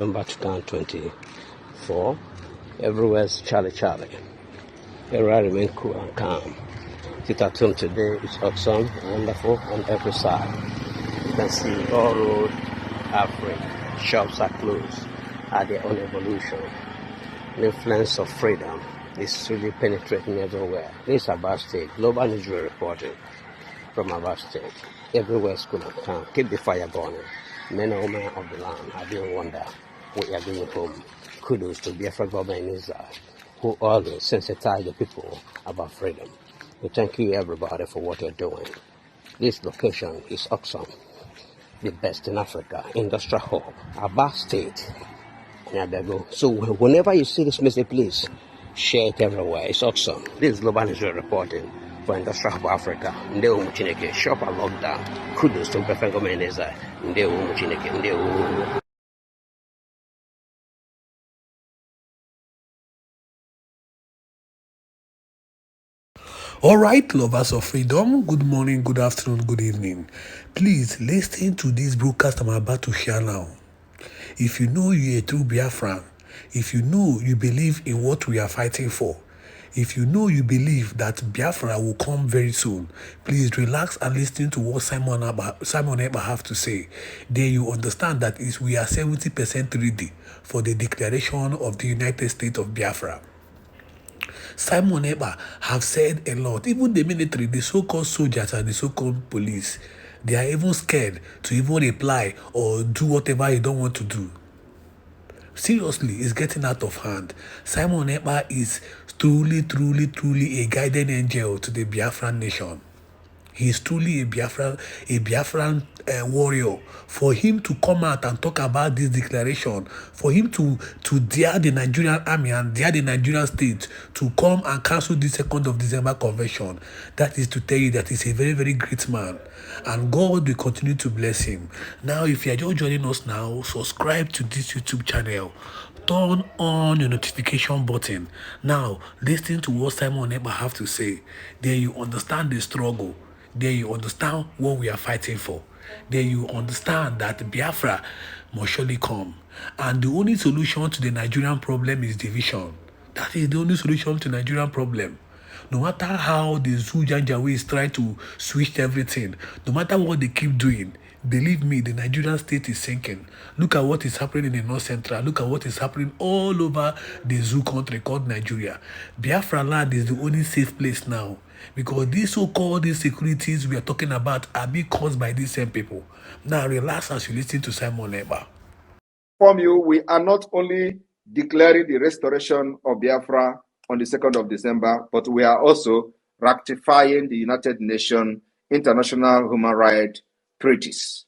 November 2024. Everywhere's Charlie Charlie. Everywhere remain cool and calm. Sit at home today is awesome, wonderful on every side. You can see all roads are free. Shops are closed at their own evolution. The influence of freedom is really penetrating everywhere. This is Abba State. Global Nigerian reporting from Abba State. Everywhere is cool and calm. Keep the fire burning. Men and women of the land are doing wonder. We are going home. Kudos to Biafra government in Israel, who always sensitize the people about freedom. We thank you everybody for what you're doing. This location is awesome. The best in Africa, industrial hub, Abba State. So whenever you see this message, please share it everywhere. It's awesome. This is Global Israel reporting for Industrial Hub Africa. Ndeo Muchineke, shop are locked down. Kudos to Biafra government in Israel. Ndeo Muchineke, Ndeo. All right, lovers of freedom, good morning, good afternoon, good evening. Please listen to this broadcast I'm about to share now. If you know you're a true Biafran, if you know you believe in what we are fighting for, if you know you believe that Biafra will come very soon, please relax and listen to what Simon Ekpa have to say. Then you understand that we are 70% ready for the declaration of the United States of Biafra. Simon Ekpa have said a lot. Even the military, the so-called soldiers and the so-called police, they are even scared to even reply or do whatever you don't want to do. Seriously, it's getting out of hand. Simon Ekpa is truly a guardian angel to the Biafran nation. He is truly a Biafran warrior. For him to come out and talk about this declaration, for him to dare the Nigerian army and dare the Nigerian state to come and cancel the 2nd of December convention, that is to tell you that he's a very great man. And God will continue to bless him. Now, if you are just joining us now, subscribe to this YouTube channel. Turn on your notification button. Now, listen to what Simon Ekpa have to say. Then you understand the struggle. Then you understand what we are fighting for. Then you understand that Biafra must surely come. And the only solution to the Nigerian problem is division. That is the only solution to the Nigerian problem. No matter how the Janjaweed try to switch everything, no matter what they keep doing, believe me, the Nigerian state is sinking. Look at what is happening in the North Central. Look at what is happening all over the zoo country called Nigeria. Biafra land is the only safe place now. Because these so-called insecurities we are talking about are being caused by these same people. Now relax as you listen to Simon Ekpa. From you, we are not only declaring the restoration of Biafra on the 2nd of December, but we are also ratifying the United Nations International Human Rights Treaties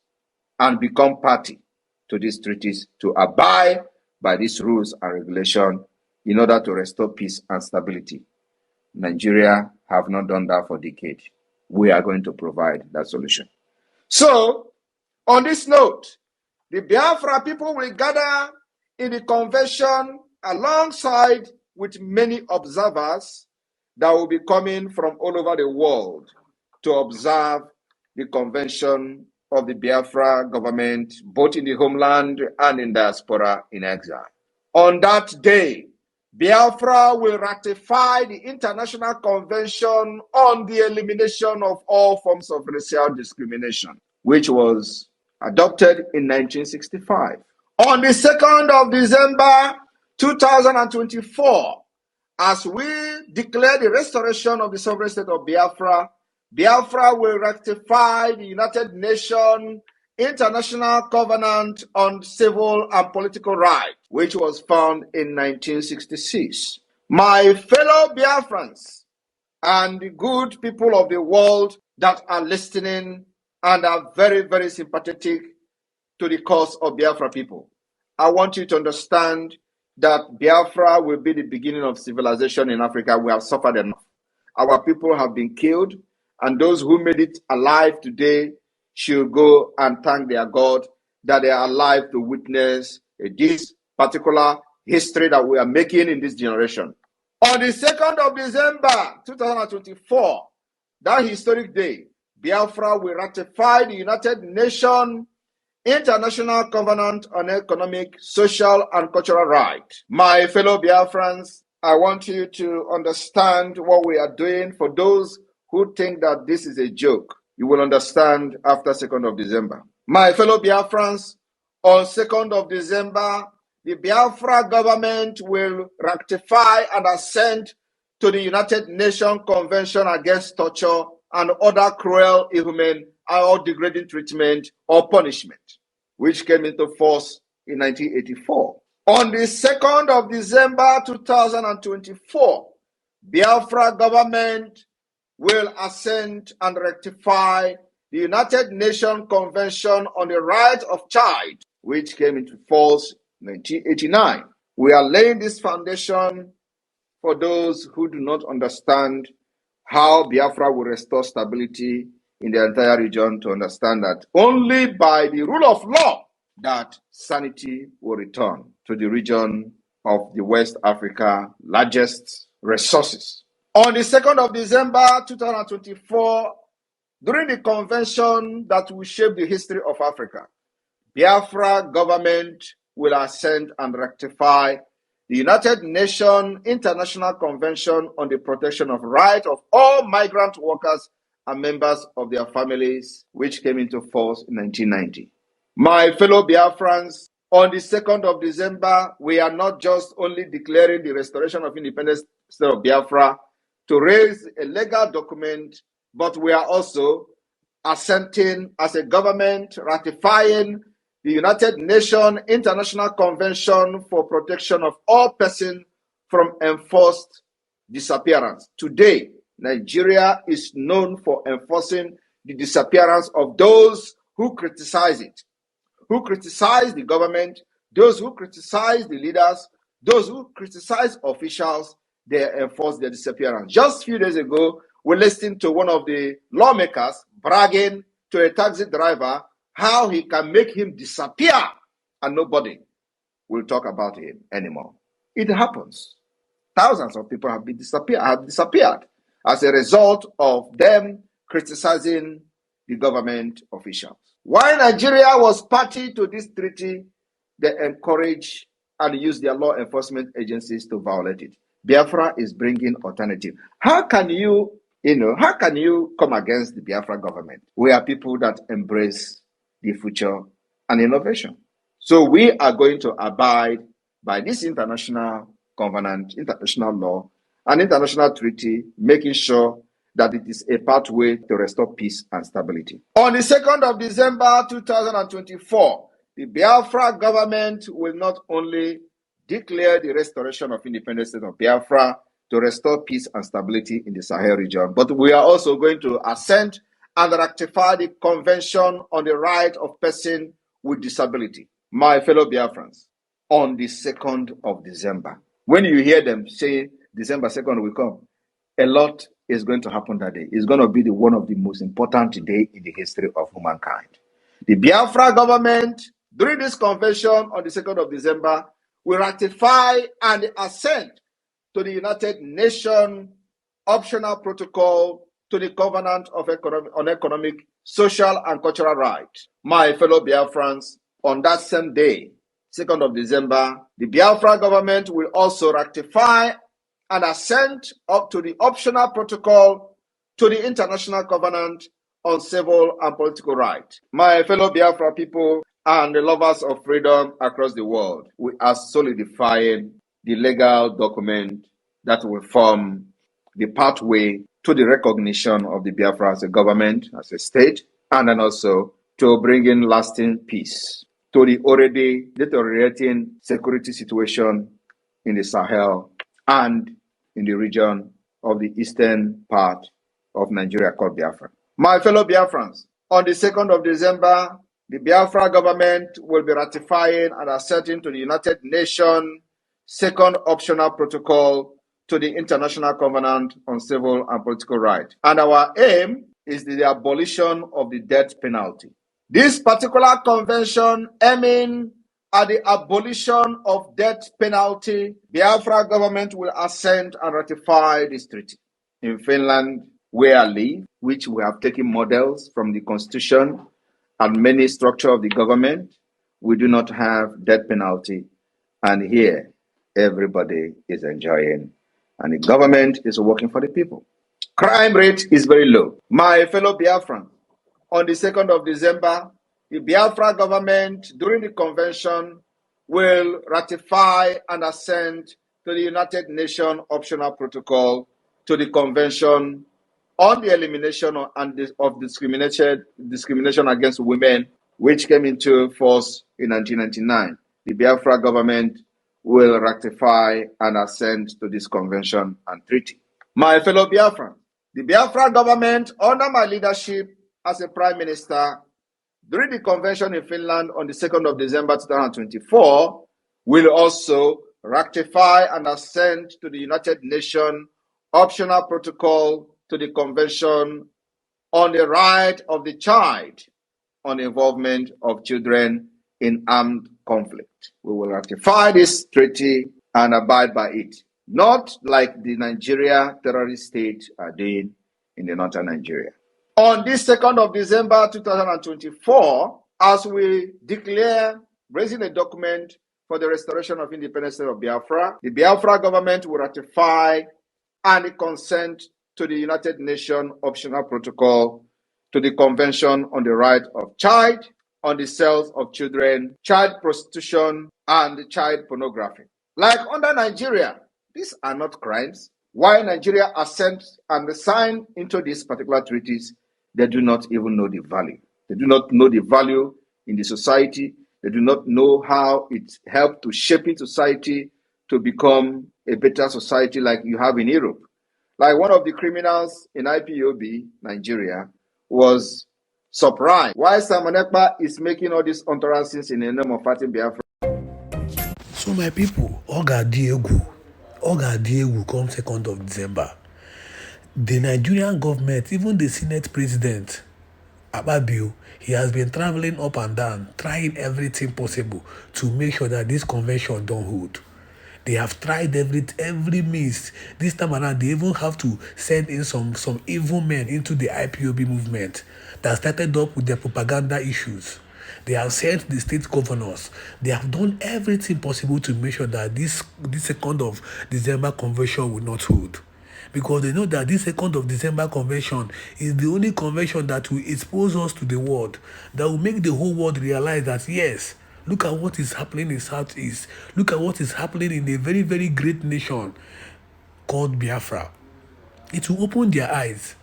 and become party to these treaties to abide by these rules and regulations in order to restore peace and stability. Nigeria have not done that for decades. We are going to provide that solution. So, on this note, the Biafra people will gather in the convention alongside with many observers that will be coming from all over the world to observe the convention of the Biafra government, both in the homeland and in diaspora in exile. On that day, Biafra will ratify the International Convention on the Elimination of All Forms of Racial Discrimination, which was adopted in 1965. On the 2nd of December 2024, as we declare the restoration of the sovereign state of Biafra, Biafra will ratify the United Nations International Covenant on Civil and Political Rights, which was found in 1966. My fellow Biafrans and the good people of the world that are listening and are very sympathetic to the cause of Biafra people, I want you to understand that Biafra will be the beginning of civilization in Africa. We have suffered enough. Our people have been killed, and those who made it alive today should go and thank their God that they are alive to witness this particular history that we are making in this generation. On the 2nd of December 2024, that historic day, Biafra will ratify the United Nations International Covenant on Economic, Social, and Cultural Rights. My fellow Biafrans, I want you to understand what we are doing. For those who think that this is a joke, you will understand after 2nd of December. My fellow Biafrans, on 2nd of December, the Biafra government will ratify and assent to the United Nations Convention Against Torture and other cruel, inhumane, or degrading treatment or punishment, which came into force in 1984. On the 2nd of December 2024, Biafra government will assent and ratify the United Nations Convention on the Right of Child, which came into force in 1989. We are laying this foundation for those who do not understand how Biafra will restore stability in the entire region to understand that only by the rule of law that sanity will return to the region of the West Africa largest resources. On the 2nd of December 2024, during the convention that will shape the history of Africa, Biafra government will assent and ratify the United Nations International Convention on the Protection of Rights of all migrant workers and members of their families, which came into force in 1990. My fellow Biafrans, on the 2nd of December, we are not just only declaring the restoration of independence state of Biafra to raise a legal document, but we are also assenting as a government, ratifying the United Nations International Convention for Protection of All Persons from Enforced Disappearance. Today, Nigeria is known for enforcing the disappearance of those who criticize it, who criticize the government, those who criticize the leaders, those who criticize officials. They enforce their disappearance. Just a few days ago, we listened to one of the lawmakers bragging to a taxi driver how he can make him disappear and nobody will talk about him anymore. It happens. Thousands of people have disappeared as a result of them criticizing the government officials. While Nigeria was party to this treaty, they encourage and use their law enforcement agencies to violate it. Biafra is bringing alternative. How can you come against the Biafra government? We are people that embrace the future and innovation. So we are going to abide by this international covenant, international law, and international treaty, making sure that it is a pathway to restore peace and stability. On the 2nd of December 2024, the Biafra government will not only declare the restoration of independence state of Biafra to restore peace and stability in the Sahel region, but we are also going to assent and ratify the Convention on the Right of Persons with Disability. My fellow Biafrans, on the 2nd of December, when you hear them say December 2nd will come, a lot is going to happen that day. It's going to be one of the most important days in the history of humankind. The Biafra government, during this convention on the 2nd of December, will ratify and assent to the United Nations Optional Protocol to the Covenant on Economic, Social, and Cultural Rights. My fellow Biafrans, on that same day, 2nd of December, the Biafra government will also ratify and assent up to the Optional Protocol to the International Covenant on Civil and Political Rights. My fellow Biafra people and the lovers of freedom across the world, we are solidifying the legal document that will form the pathway to the recognition of the Biafra as a government, as a state, and then also to bring in lasting peace to the already deteriorating security situation in the Sahel and in the region of the eastern part of Nigeria called Biafra. My fellow Biafrans, on the 2nd of December, the Biafra government will be ratifying and assenting to the United Nations Second Optional Protocol to the International Covenant on Civil and Political Rights. And our aim is the abolition of the death penalty. This particular convention aiming at the abolition of death penalty, Biafra government will assent and ratify this treaty. In Finland, where I live, which we have taken models from the Constitution and many structure of the government, we do not have death penalty. And here, everybody is enjoying, and the government is working for the people. Crime rate is very low. My fellow Biafran, on the 2nd of December, the Biafra government, during the convention, will ratify and assent to the United Nations Optional Protocol to the Convention on the Elimination of Discrimination Against Women, which came into force in 1999. The Biafra government will ratify and assent to this convention and treaty. My fellow Biafrans, the Biafra government, under my leadership as a prime minister, during the convention in Finland on the 2nd of December 2024, will also ratify and assent to the United Nations Optional Protocol to the Convention on the Right of the Child on the Involvement of Children in Armed Conflict. We will ratify this treaty and abide by it, not like the Nigeria terrorist state are doing in the northern Nigeria. On this 2nd of December 2024, as we declare raising a document for the restoration of independence of Biafra, the Biafra government will ratify and consent to the United Nations Optional Protocol to the Convention on the Right of Child, on the sales of children, child prostitution, and child pornography. Like under Nigeria, these are not crimes. Why Nigeria assent and sign into these particular treaties, they do not even know the value. They do not know the value in the society. They do not know how it helped to shape in society to become a better society like you have in Europe. Like one of the criminals in IPOB, Nigeria, was surprised why Simon Ekpa is making all these utterances in the name of fighting Biafra. So my people, Oga Diegu come 2nd of December. The Nigerian government, even the Senate President, Ababio, he has been traveling up and down, trying everything possible to make sure that this convention don't hold. They have tried every means. This time around, they even have to send in some evil men into the IPOB movement that started up with their propaganda issues. They have sent the state governors. They have done everything possible to make sure that this 2nd of December convention will not hold. Because they know that this 2nd of December convention is the only convention that will expose us to the world, that will make the whole world realize that, yes, look at what is happening in Southeast. Look at what is happening in a very, very great nation called Biafra. It will open their eyes.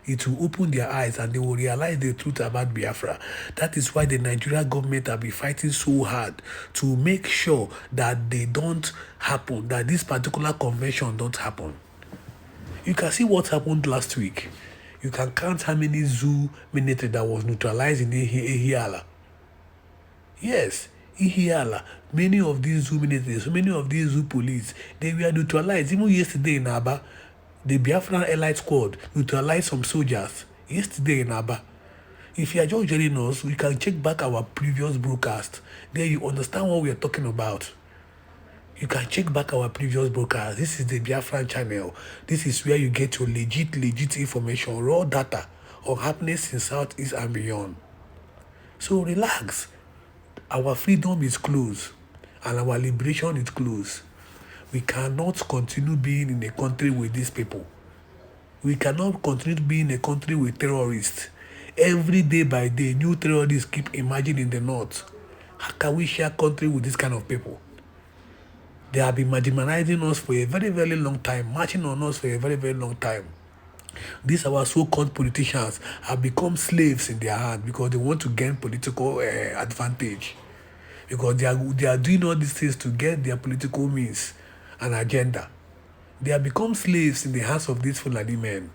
It will open their eyes and they will realize the truth about Biafra. That is why the Nigerian government have been fighting so hard to make sure that they don't happen, that this particular convention don't happen. You can see what happened last week. You can count how many zoo military that was neutralized in Ihiala. Yes, Ihiala. Many of these zoo military, so many of these zoo police, they were neutralized. Even yesterday in Aba, the Biafran Elite Squad neutralized some soldiers. Yesterday in Aba. If you are just joining us, we can check back our previous broadcast. There you understand what we are talking about. You can check back our previous broadcast. This is the Biafran channel. This is where you get your legit information, raw data on happenings in Southeast and beyond. So relax. Our freedom is close and our liberation is close. We cannot continue being in a country with these people. We cannot continue being in a country with terrorists. Every day by day, new terrorists keep emerging in the north. How can we share country with this kind of people? They have been marginalizing us for a very, very long time, marching on us for a very, very long time. These our so-called politicians have become slaves in their hand because they want to gain political advantage. Because they are doing all these things to get their political means and agenda. They have become slaves in the hands of these Fulani men.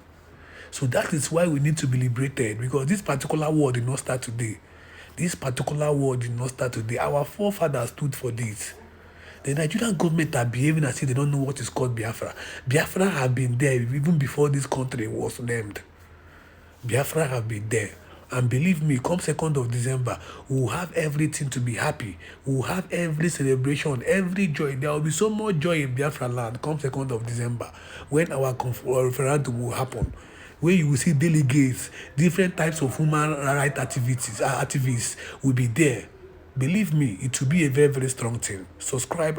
So that is why we need to be liberated, because this particular war did not start today. This particular war did not start today. Our forefathers stood for this. The Nigerian government are behaving as if they don't know what is called Biafra. Biafra have been there even before this country was named. Biafra have been there. And believe me, come 2nd of December, we will have everything to be happy. We will have every celebration, every joy. There will be so much joy in Biafra land come 2nd of December when our referendum will happen. where you will see delegates, different types of human rights activists will be there. Believe me, it will be a very, very strong thing. Subscribe.